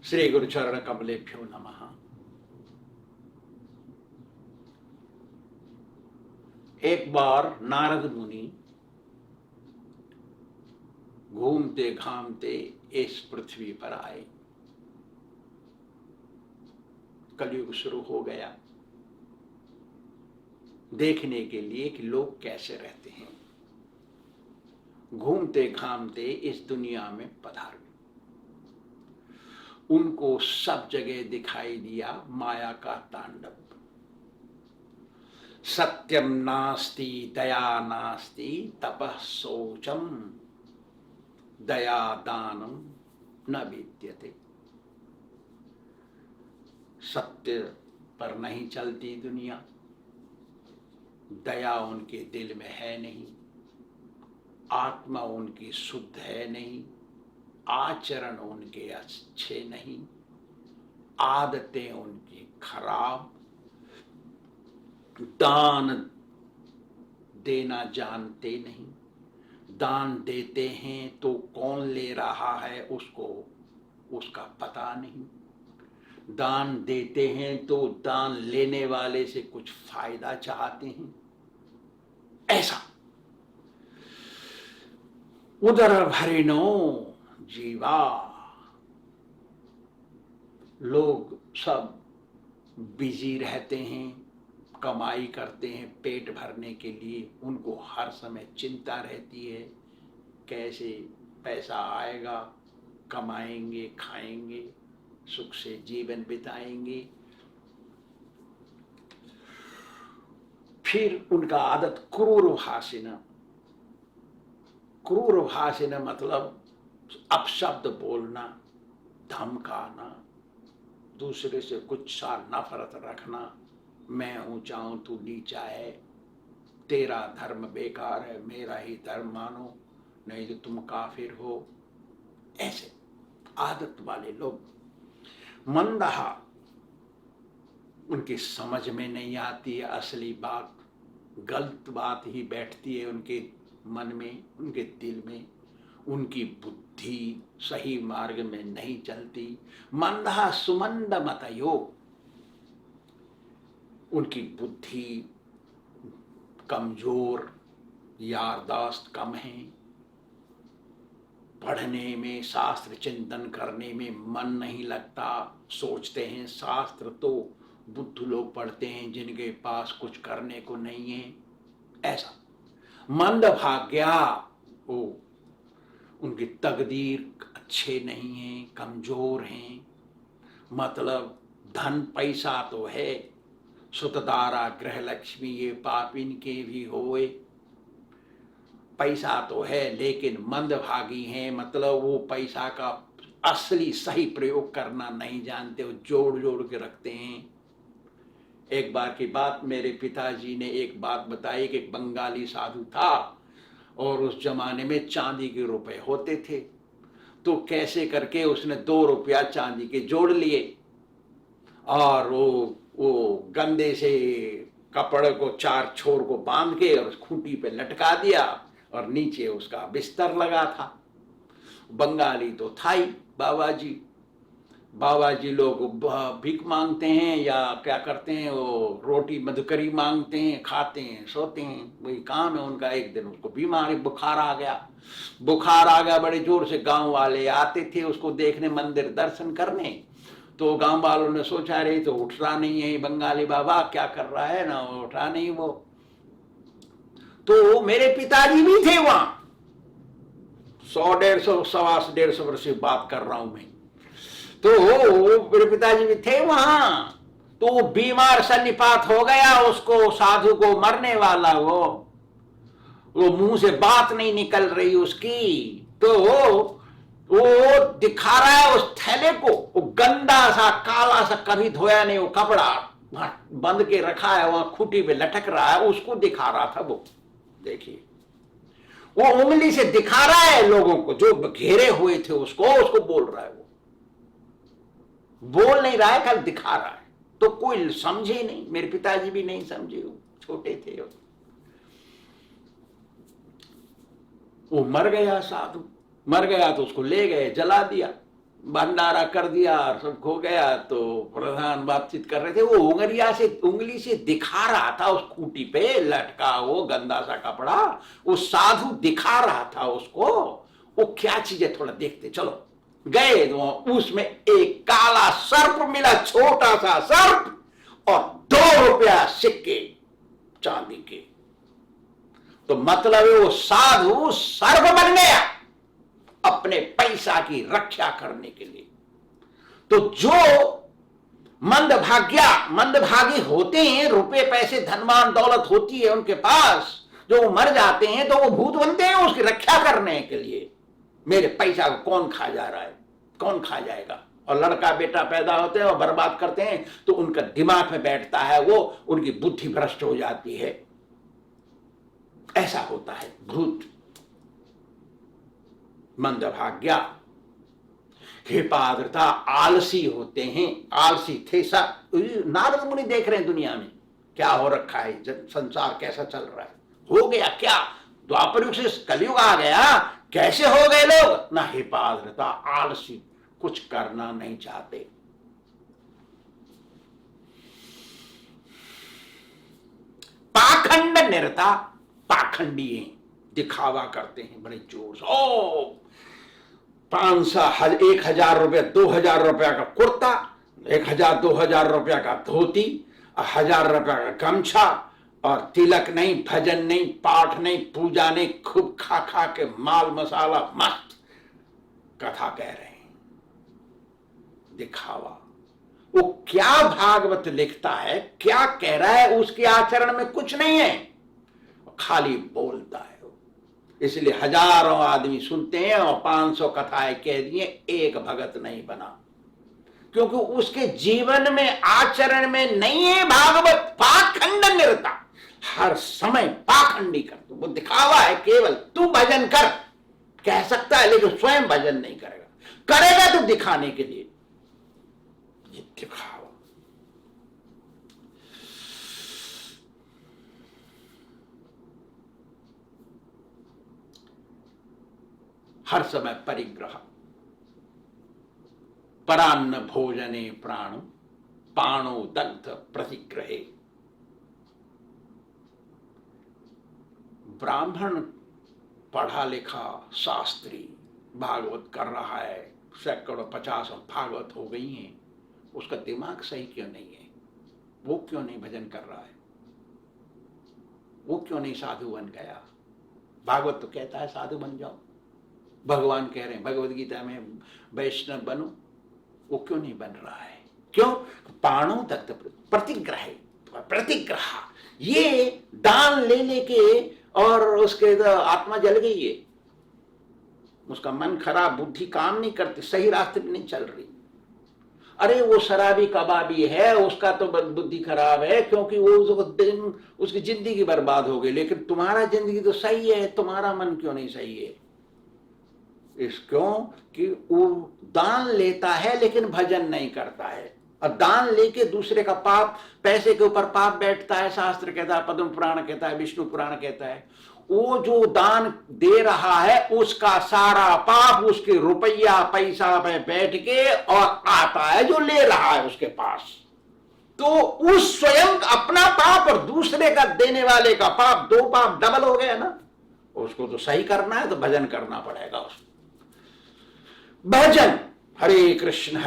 श्री गुरुचरण कमलेभ्यो नमः। एक बार नारद मुनि घूमते घामते इस पृथ्वी पर आए। कलयुग शुरू हो गया, देखने के लिए कि लोग कैसे रहते हैं। घूमते घामते इस दुनिया में पधारे। उनको सब जगह दिखाई दिया माया का तांडव। सत्यम नास्ति दया नास्ति तपः शौचम दया दानम न विद्यते। सत्य पर नहीं चलती दुनिया, दया उनके दिल में है नहीं, आत्मा उनकी शुद्ध है नहीं, आचरण उनके अच्छे नहीं, आदतें उनकी खराब, दान देना जानते नहीं। दान देते हैं तो कौन ले रहा है उसको उसका पता नहीं। दान देते हैं तो दान लेने वाले से कुछ फायदा चाहते हैं। ऐसा उदर भरिणो जीवा। लोग सब बिजी रहते हैं, कमाई करते हैं पेट भरने के लिए। उनको हर समय चिंता रहती है कैसे पैसा आएगा, कमाएंगे, खाएंगे, सुख से जीवन बिताएंगे। फिर उनका आदत क्रूर भाषिण। क्रूर भाषिण मतलब अपशब्द बोलना, धमकाना, दूसरे से कुछ सा नफरत रखना। मैं ऊंचा हूं तू नीचा है, तेरा धर्म बेकार है, मेरा ही धर्म मानो, नहीं तो तुम काफिर हो। ऐसे आदत वाले लोग। मंदहा, उनकी समझ में नहीं आती है असली बात, गलत बात ही बैठती है उनके मन में, उनके दिल में। उनकी बुद्धि सही मार्ग में नहीं चलती। मंदहा सुमंद मतयो, उनकी बुद्धि कमजोर, यारदाश्त कम है। पढ़ने में, शास्त्र चिंतन करने में मन नहीं लगता। सोचते हैं शास्त्र तो बुद्ध लोग पढ़ते हैं जिनके पास कुछ करने को नहीं है। ऐसा मंद भाग्या, वो उनकी तकदीर अच्छे नहीं है, कमजोर हैं। मतलब धन पैसा तो है, सुतदारा गृह लक्ष्मी ये पाप इनके भी होए। पैसा तो है लेकिन मंदभागी हैं, मतलब वो पैसा का असली सही प्रयोग करना नहीं जानते, वो जोड़ जोड़ के रखते हैं। एक बार की बात, मेरे पिताजी ने एक बात बताई कि एक बंगाली साधु था और उस जमाने में चांदी के रुपए होते थे। तो कैसे करके उसने 2 रुपया चांदी के जोड़ लिए और वो गंदे से कपड़े को 4 छोर को बांध के और खूंटी पे लटका दिया और नीचे उसका बिस्तर लगा था। बंगाली तो था ही बाबा जी लोग भीख मांगते हैं या क्या करते हैं, वो रोटी मधुकरी मांगते हैं, खाते हैं, सोते हैं, वही काम है उनका। एक दिन उसको बीमारी बुखार आ गया बड़े जोर से। गांव वाले आते थे उसको देखने, मंदिर दर्शन करने। तो गांव वालों ने सोचा रहे तो उठ रहा नहीं है बंगाली बाबा, क्या कर रहा है ना, उठा नहीं वो। तो मेरे पिताजी भी थे वहां, 100-150 वर्ष से बात कर रहा हूं मैं। तो मेरे पिताजी भी थे वहां। तो वो बीमार सन्निपात हो गया, उसको साधु को मरने वाला, वो मुंह से बात नहीं निकल रही उसकी। तो वो दिखा रहा है उस थैले को, वो गंदा सा काला सा, कभी धोया नहीं वो कपड़ा, बंद के रखा है वहां, खूंटी पे लटक रहा है, उसको दिखा रहा था वो। देखिए वो उंगली से दिखा रहा है लोगों को, जो घेरे हुए थे उसको बोल रहा है। वो बोल नहीं रहा है, खाली दिखा रहा है। तो कोई समझे नहीं, मेरे पिताजी भी नहीं समझे, वो छोटे थे। वो मर गया, साधु मर गया तो उसको ले गए, जला दिया। भंडारा कर दिया और सब खो गया। तो प्रधान बातचीत कर रहे थे, वो उंगली से दिखा रहा था उस खूंटी पे लटका वो गंदा सा कपड़ा, वो साधु दिखा रहा था उसको वो क्या चीज है, थोड़ा देखते चलो। गए तो उसमें एक काला सर्प मिला, छोटा सा सर्प, और 2 रुपया सिक्के चांदी के। तो मतलब वो साधु सर्प बन गया अपने पैसा की रक्षा करने के लिए। तो जो मंदभागी होते हैं, रुपए पैसे धनवान दौलत होती है उनके पास, जो वो मर जाते हैं तो वो भूत बनते हैं उसकी रक्षा करने के लिए। मेरे पैसा को कौन खा जा रहा है, कौन खा जाएगा। और लड़का बेटा पैदा होते हैं और बर्बाद करते हैं तो उनका दिमाग में बैठता है, वो उनकी बुद्धि भ्रष्ट हो जाती है। ऐसा होता है भूत। मंदभाग्या, कृपाद्रता, आलसी होते हैं, आलसी थे सब। नारद मुनि देख रहे हैं दुनिया में क्या हो रखा है, संसार कैसा चल रहा है। हो गया क्या, द्वापर युग से कलयुग आ गया, कैसे हो गए लोग ना, कृपाद्रता, आलसी, कुछ करना नहीं चाहते। पाखंड निरता, पाखंडी हैं, दिखावा करते हैं बड़े जोर से। ओ 500 1000 रुपया 2000 रुपया का कुर्ता, 1000 2000 रुपया का धोती, 1000 रुपया का गमछा, और तिलक नहीं, भजन नहीं, पाठ नहीं, पूजा नहीं, खूब खा खा के माल मसाला मस्त कथा कह रहे हैं। दिखावा। वो क्या भागवत लिखता है, क्या कह रहा है, उसके आचरण में कुछ नहीं है, खाली बोलता है। इसलिए हजारों आदमी सुनते हैं और 500 कथाएं कह दिए, एक भगत नहीं बना, क्योंकि उसके जीवन में आचरण में नहीं है भागवत। पाखंड निरता, हर समय पाखंडी कर, वो दिखावा है केवल। तू भजन कर कह सकता है लेकिन स्वयं भजन नहीं करेगा, करेगा तो दिखाने के लिए। ये दिखावा। हर समय परिग्रह, परान्न भोजने प्राण, पाणो दग्ध प्रतिग्रहे। ब्राह्मण पढ़ा लिखा शास्त्री भागवत कर रहा है, सैकड़ों 50 भागवत हो गई हैं, उसका दिमाग सही क्यों नहीं है? वो क्यों नहीं भजन कर रहा है? वो क्यों नहीं साधु बन गया? भागवत तो कहता है साधु बन जाओ, भगवान कह रहे हैं भगवद गीता में वैष्णव बनो, वो क्यों नहीं बन रहा है? क्यों? पाणो तक प्रतिग्रह, प्रतिग्रह, ये दान ले लेके और उसके आत्मा जल गई है, उसका मन खराब, बुद्धि काम नहीं करती, सही रास्ते पे नहीं चल रही। अरे वो शराबी कबाबी है, उसका तो बुद्धि खराब है क्योंकि वो उसकी जिंदगी बर्बाद हो गई, लेकिन तुम्हारा जिंदगी तो सही है, तुम्हारा मन क्यों नहीं सही है? इस क्यों कि वो दान लेता है लेकिन भजन नहीं करता है, और दान लेके दूसरे का पाप, पैसे के ऊपर पाप बैठता है। शास्त्र कहता है, पद्म पुराण कहता है, विष्णु पुराण कहता है, वो जो दान दे रहा है उसका सारा पाप उसके रुपया पैसा पे बैठ के और आता है जो ले रहा है उसके पास। तो उस स्वयं अपना पाप और दूसरे का देने वाले का पाप, 2 पाप डबल हो गया ना। उसको तो सही करना है तो भजन करना पड़ेगा उसको। भजन, हरे कृष्ण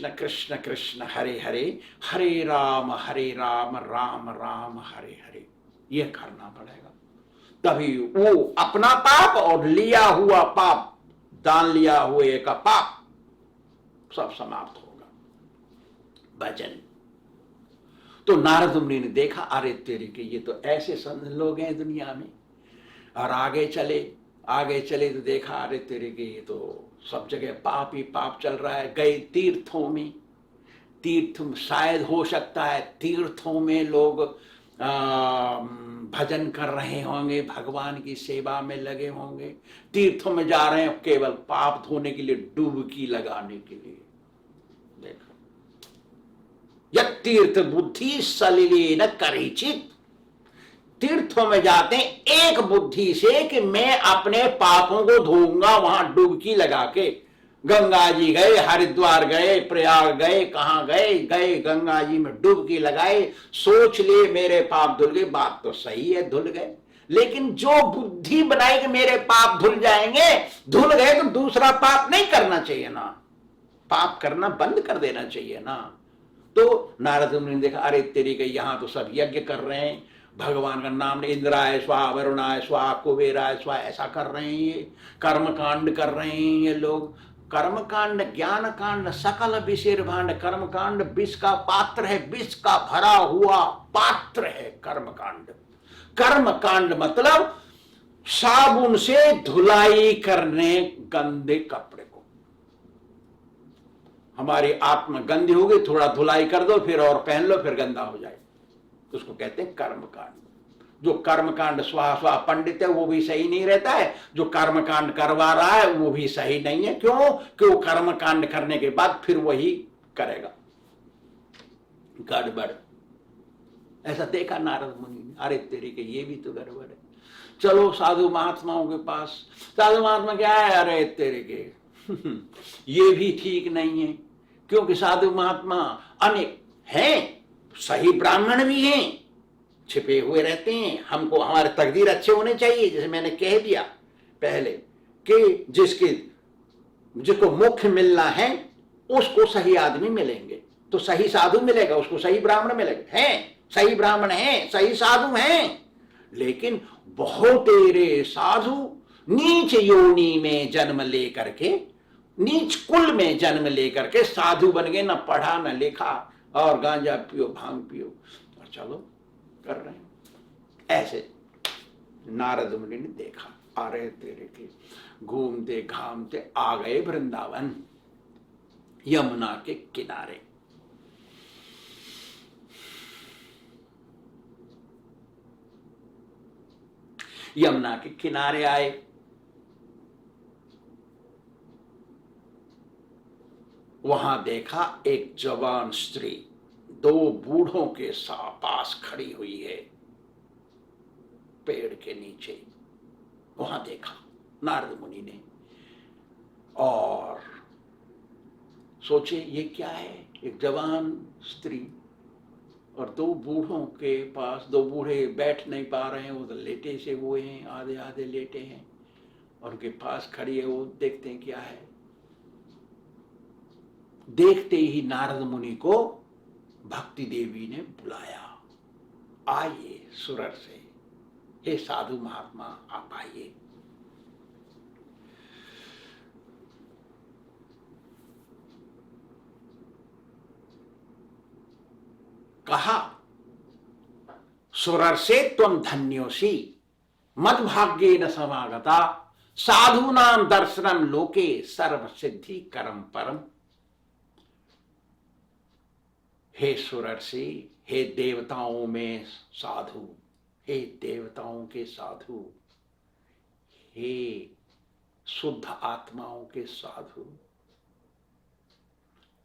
कृष्ण कृष्ण हरे हरे, हरे राम राम राम हरे हरे, ये करना पड़ेगा। तभी वो अपना पाप और लिया हुआ पाप, दान लिया हुए का पाप सब समाप्त होगा। भजन। तो नारद मुनि ने देखा, अरे तेरे के ये तो ऐसे संत लोग हैं दुनिया में। और आगे चले तो देखा, अरे तेरे के ये तो सब जगह पाप ही पाप चल रहा है। गए तीर्थों में, तीर्थ शायद हो सकता है तीर्थों में लोग भजन कर रहे होंगे, भगवान की सेवा में लगे होंगे। तीर्थों में जा रहे हैं केवल पाप धोने के लिए, डुबकी लगाने के लिए। देखो, यत् तीर्थ बुद्धि सलिलेन करिचित, तीर्थों में जाते हैं एक बुद्धि से कि मैं अपने पापों को धोऊंगा, वहां डुबकी लगा के। गंगा जी गए, हरिद्वार गए, प्रयाग गए, कहां गए, गए गंगा जी में डुबकी लगाए, सोच लिए मेरे पाप धुल गए। बात तो सही है, धुल गए, लेकिन जो बुद्धि बनाई कि मेरे पाप धुल जाएंगे, धुल गए तो दूसरा पाप नहीं करना चाहिए ना, पाप करना बंद कर देना चाहिए ना। तो नारद मुनि ने देखा, अरे तेरी के यहां तो सब यज्ञ कर रहे हैं, भगवान का नाम, इंद्राय स्वाहा, वरुणाय स्वाहा, कुबेराय स्वाहा, ऐसा कर रहे हैं, ये कर्म कांड कर रहे हैं ये लोग। कर्म कांड, ज्ञान कांड, सकल विषेर भांड। कर्म कांड विष का पात्र है, विष का भरा हुआ पात्र है कर्म कांड। कर्म कांड मतलब साबुन से धुलाई करने गंदे कपड़े को। हमारी आत्मा गंदी होगी, थोड़ा धुलाई कर दो, फिर और पहन लो, फिर गंदा हो जाए, उसको कहते हैं कर्म कांड। जो कर्म कांड स्वाहा स्वाहा पंडित है वो भी सही नहीं रहता है, जो कर्म कांड करवा रहा है वो भी सही नहीं है। क्यों? कि वो कर्म कांड करने के बाद फिर वही करेगा, गड़बड़। ऐसा देखा नारद मुनि ने, अरे तेरी के ये भी तो गड़बड़ है। चलो साधु महात्माओं के पास। साधु महात्मा क्या है, अरे तेरे के ये भी ठीक नहीं है, क्योंकि साधु महात्मा अनेक हैं, सही ब्राह्मण भी हैं, छिपे हुए रहते हैं। हमको हमारे तकदीर अच्छे होने चाहिए, जैसे मैंने कह दिया पहले कि जिसको मोक्ष मिलना है उसको सही आदमी मिलेंगे, तो सही साधु मिलेगा, उसको सही ब्राह्मण मिलेगा। हैं सही ब्राह्मण हैं, सही साधु हैं, लेकिन बहुतेरे साधु नीच योनि में जन्म लेकर के, नीच कुल में जन्म लेकर के साधु बन गए, न पढ़ा न लिखा, और गांजा पियो, भांग पियो, और चलो कर रहे हैं। ऐसे नारद मुनि ने देखा, आ रहे तेरे के, घूमते घामते आ गए वृंदावन, यमुना के किनारे। यमुना के किनारे आए, वहां देखा एक जवान स्त्री दो बूढ़ों के पास खड़ी हुई है, पेड़ के नीचे। वहां देखा नारद मुनि ने, और सोचे ये क्या है, एक जवान स्त्री और दो बूढ़ों के पास। दो बूढ़े बैठ नहीं पा रहे हैं, वो तो लेटे से हुए हैं, आधे आधे लेटे हैं, और उनके पास खड़ी है। वो देखते हैं क्या है। देखते ही नारद मुनि को भक्ति देवी ने बुलाया, आइए सुरर से, हे साधु महात्मा आप आइए। कहा, सुरर से त्वं धन्योसी मद्भाग्येन समागता, साधूनां दर्शनम लोके सर्व सिद्धि करम परम। हे सुरर्षि, हे देवताओं में साधु, हे देवताओं के साधु, हे शुद्ध आत्माओं के साधु,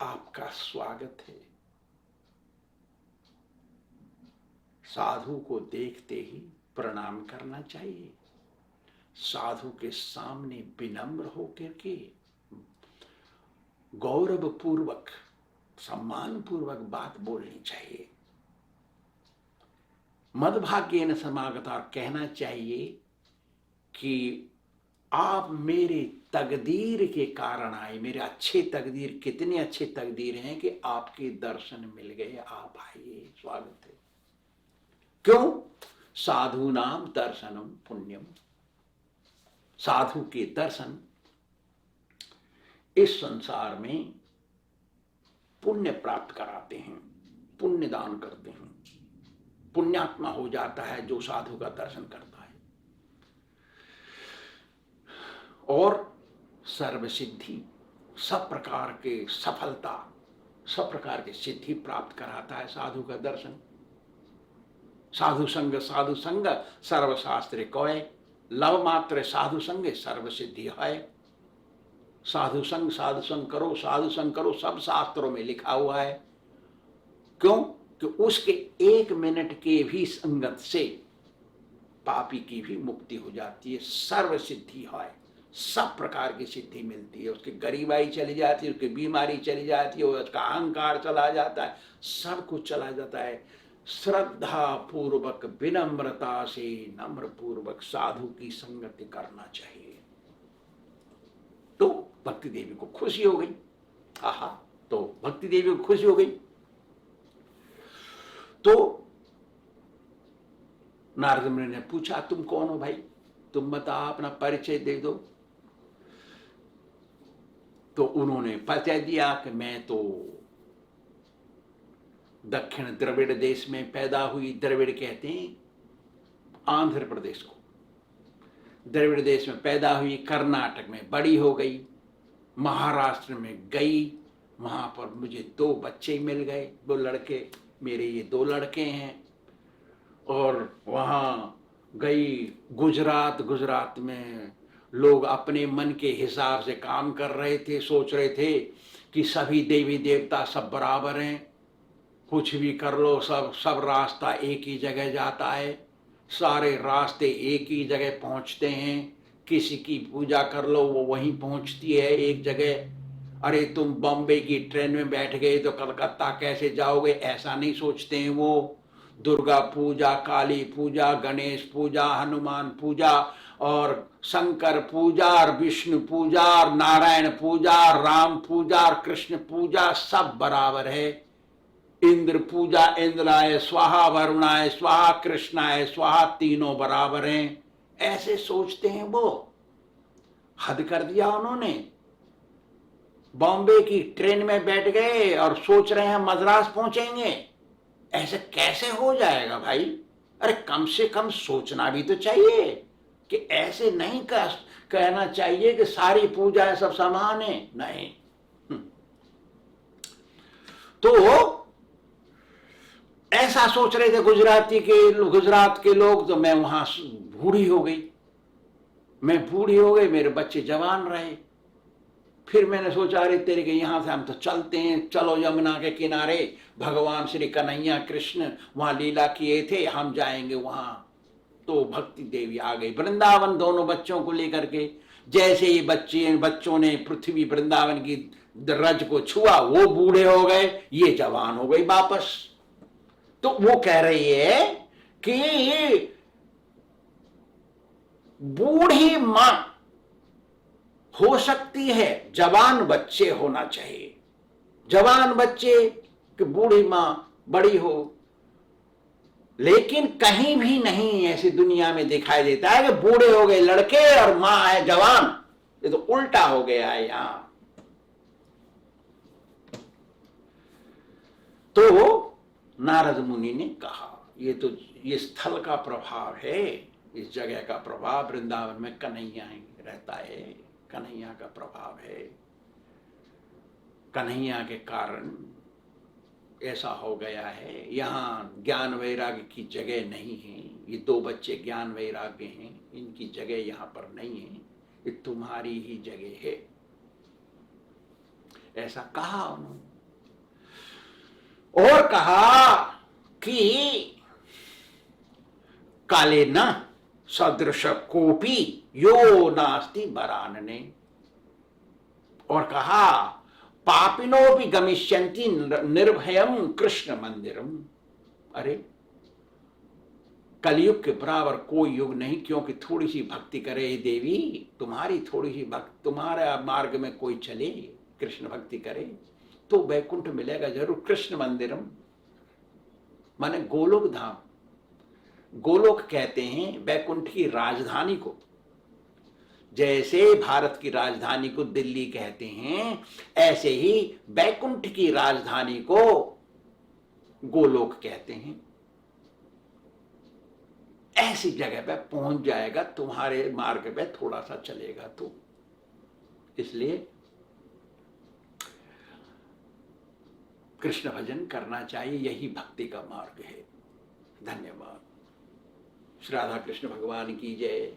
आपका स्वागत है। साधु को देखते ही प्रणाम करना चाहिए, साधु के सामने विनम्र होकर के गौरव पूर्वक, सम्मान पूर्वक बात बोलनी चाहिए। मद्भाग्येन समागता, कहना चाहिए कि आप मेरे तकदीर के कारण आए, मेरे अच्छे तकदीर, कितने अच्छे तकदीर हैं कि आपके दर्शन मिल गए, आप आइए, स्वागत है। क्यों? साधु नाम दर्शनम पुण्यम, साधु के दर्शन इस संसार में पुण्य प्राप्त कराते हैं, पुण्य दान करते हैं। पुण्यात्मा हो जाता है जो साधु का दर्शन करता है, और सर्व सिद्धि, सब प्रकार के सफलता, सब प्रकार की सिद्धि प्राप्त कराता है साधु का दर्शन। साधु संग सर्वशास्त्र कोय, लव मात्र साधु संग सर्व सिद्धि है। साधु संग करो, साधु संग करो, सब शास्त्रों में लिखा हुआ है। क्यों? कि उसके एक मिनट के भी संगत से पापी की भी मुक्ति हो जाती है, सर्व सिद्धि है। सब प्रकार की सिद्धि मिलती है। उसकी गरीबाई चली जाती है, उसकी बीमारी चली जाती है, उसका अहंकार चला जाता है, सब कुछ चला जाता है। श्रद्धा पूर्वक विनम्रता से नम्र पूर्वक साधु की संगति करना चाहिए। तो भक्ति देवी को खुशी हो गई। आहा, तो भक्ति देवी को खुशी हो गई। तो नारद मुनि ने पूछा, तुम कौन हो भाई, तुम बताओ, अपना परिचय दे दो। तो उन्होंने परिचय दिया कि मैं तो दक्षिण द्रविड़ देश में पैदा हुई। द्रविड़ कहते हैं आंध्र प्रदेश को। द्रविड़ देश में पैदा हुई, कर्नाटक में बड़ी हो गई, महाराष्ट्र में गई, वहां पर मुझे 2 बच्चे मिल गए, 2 लड़के, मेरे ये 2 लड़के हैं। और वहां गई गुजरात में लोग अपने मन के हिसाब से काम कर रहे थे, सोच रहे थे कि सभी देवी देवता सब बराबर हैं, कुछ भी कर लो, सब रास्ता एक ही जगह जाता है, सारे रास्ते एक ही जगह पहुंचते हैं, किसी की पूजा कर लो वो वहीं पहुंचती है एक जगह। अरे तुम बॉम्बे की ट्रेन में बैठ गए तो कलकत्ता कैसे जाओगे, ऐसा नहीं सोचते हैं वो। दुर्गा पूजा, काली पूजा, गणेश पूजा, हनुमान पूजा और शंकर पूजा और विष्णु पूजा और नारायण पूजा, राम पूजा और कृष्ण पूजा सब बराबर है। इंद्र पूजा, इंद्राय स्वाहा, वरुणाय स्वाहा, कृष्णाय स्वाहा, तीनों बराबर हैं, ऐसे सोचते हैं वो। हद कर दिया उन्होंने। बॉम्बे की ट्रेन में बैठ गए और सोच रहे हैं मद्रास पहुंचेंगे, ऐसे कैसे हो जाएगा भाई? अरे कम से कम सोचना भी तो चाहिए कि ऐसे नहीं कहना चाहिए कि सारी पूजा सब समान है, नहीं। तो ऐसा सोच रहे थे गुजरात के लोग। तो मैं वहां बूढ़ी हो गई, मेरे बच्चे जवान रहे। फिर मैंने सोचा, अरे तेरे के यहां से हम तो चलते हैं, चलो यमुना के किनारे भगवान श्री कन्हैया कृष्ण वहां लीला किए थे, हम जाएंगे वहां। तो भक्ति देवी आ गई वृंदावन दोनों बच्चों को लेकर के। जैसे ही बच्चों ने पृथ्वी वृंदावन की रज को छुआ, वो बूढ़े हो गए, ये जवान हो गई वापस। तो वो कह रही है कि बूढ़ी मां हो सकती है, जवान बच्चे होना चाहिए। जवान बच्चे कि बूढ़ी मां बड़ी हो, लेकिन कहीं भी नहीं ऐसी दुनिया में दिखाई देता है कि बूढ़े हो गए लड़के और मां है जवान। ये तो उल्टा हो गया है यहां। तो नारद मुनि ने कहा, ये स्थल का प्रभाव है, इस जगह का प्रभाव, वृंदावन में कन्हैया रहता है, कन्हैया का प्रभाव है, कन्हैया के कारण ऐसा हो गया है। यहाँ ज्ञान वैराग्य की जगह नहीं है, ये 2 बच्चे ज्ञान वैराग्य हैं, इनकी जगह यहाँ पर नहीं है, ये तुम्हारी ही जगह है, ऐसा कहा उन्होंने। और कहा कि काले न सदृश कोपी यो नास्ति वरानने। और कहा पापिनो भी गमिष्यन्ति निर्भयम कृष्ण मंदिरम। अरे कलयुग के बराबर कोई युग नहीं, क्योंकि थोड़ी सी भक्ति करे देवी, तुम्हारी थोड़ी सी भक्ति, तुम्हारे मार्ग में कोई चले, कृष्ण भक्ति करे तो वैकुंठ मिलेगा जरूर। कृष्ण मंदिरम माने गोलोक धाम। गोलोक कहते हैं वैकुंठ की राजधानी को। जैसे भारत की राजधानी को दिल्ली कहते हैं, ऐसे ही वैकुंठ की राजधानी को गोलोक कहते हैं। ऐसी जगह पे पहुंच जाएगा, तुम्हारे मार्ग पे थोड़ा सा चलेगा तो। इसलिए कृष्ण भजन करना चाहिए, यही भक्ति का मार्ग है। धन्यवाद। श्री राधा कृष्ण भगवान की जय।